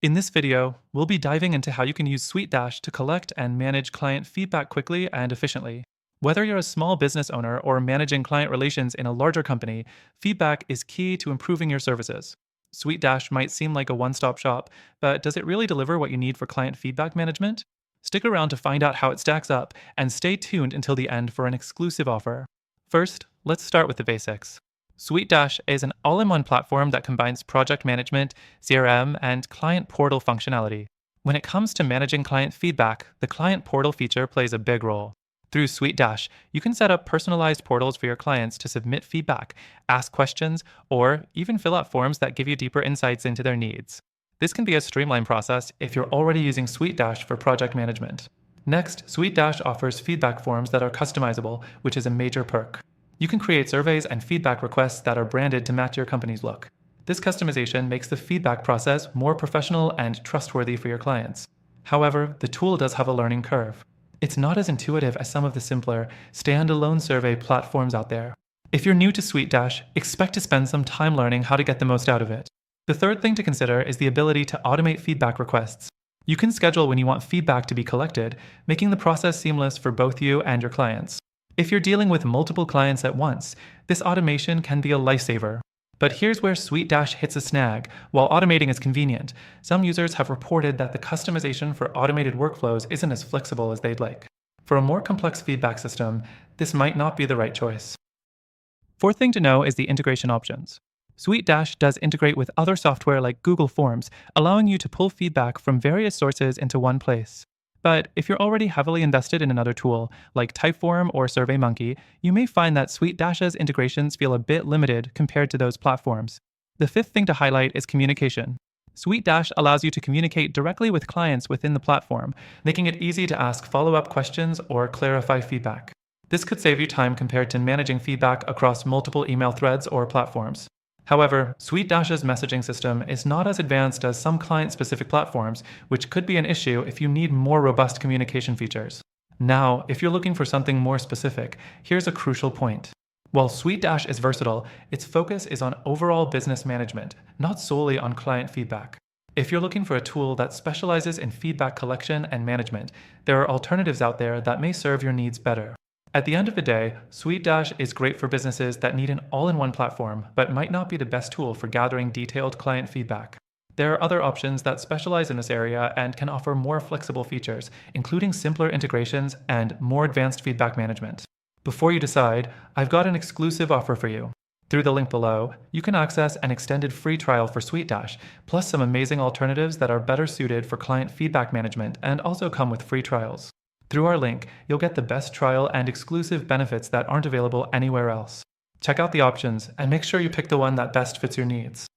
In this video, we'll be diving into how you can use SuiteDash to collect and manage client feedback quickly and efficiently. Whether you're a small business owner or managing client relations in a larger company, feedback is key to improving your services. SuiteDash might seem like a one-stop shop, but does it really deliver what you need for client feedback management? Stick around to find out how it stacks up, and stay tuned until the end for an exclusive offer. First, let's start with the basics. SuiteDash is an all-in-one platform that combines project management, CRM, and client portal functionality. When it comes to managing client feedback, the client portal feature plays a big role. Through SuiteDash, you can set up personalized portals for your clients to submit feedback, ask questions, or even fill out forms that give you deeper insights into their needs. This can be a streamlined process if you're already using SuiteDash for project management. Next, SuiteDash offers feedback forms that are customizable, which is a major perk. You can create surveys and feedback requests that are branded to match your company's look. This customization makes the feedback process more professional and trustworthy for your clients. However, the tool does have a learning curve. It's not as intuitive as some of the simpler, standalone survey platforms out there. If you're new to SuiteDash, expect to spend some time learning how to get the most out of it. The third thing to consider is the ability to automate feedback requests. You can schedule when you want feedback to be collected, making the process seamless for both you and your clients. If you're dealing with multiple clients at once, this automation can be a lifesaver. But here's where SuiteDash hits a snag. While automating is convenient, some users have reported that the customization for automated workflows isn't as flexible as they'd like. For a more complex feedback system, this might not be the right choice. Fourth thing to know is the integration options. SuiteDash does integrate with other software like Google Forms, allowing you to pull feedback from various sources into one place. But if you're already heavily invested in another tool, like Typeform or SurveyMonkey, you may find that SuiteDash's integrations feel a bit limited compared to those platforms. The fifth thing to highlight is communication. SuiteDash allows you to communicate directly with clients within the platform, making it easy to ask follow-up questions or clarify feedback. This could save you time compared to managing feedback across multiple email threads or platforms. However, SuiteDash's messaging system is not as advanced as some client-specific platforms, which could be an issue if you need more robust communication features. Now, if you're looking for something more specific, here's a crucial point. While SuiteDash is versatile, its focus is on overall business management, not solely on client feedback. If you're looking for a tool that specializes in feedback collection and management, there are alternatives out there that may serve your needs better. At the end of the day, SuiteDash is great for businesses that need an all-in-one platform, but might not be the best tool for gathering detailed client feedback. There are other options that specialize in this area and can offer more flexible features, including simpler integrations and more advanced feedback management. Before you decide, I've got an exclusive offer for you. Through the link below, you can access an extended free trial for SuiteDash, plus some amazing alternatives that are better suited for client feedback management and also come with free trials. Through our link, you'll get the best trial and exclusive benefits that aren't available anywhere else. Check out the options and make sure you pick the one that best fits your needs.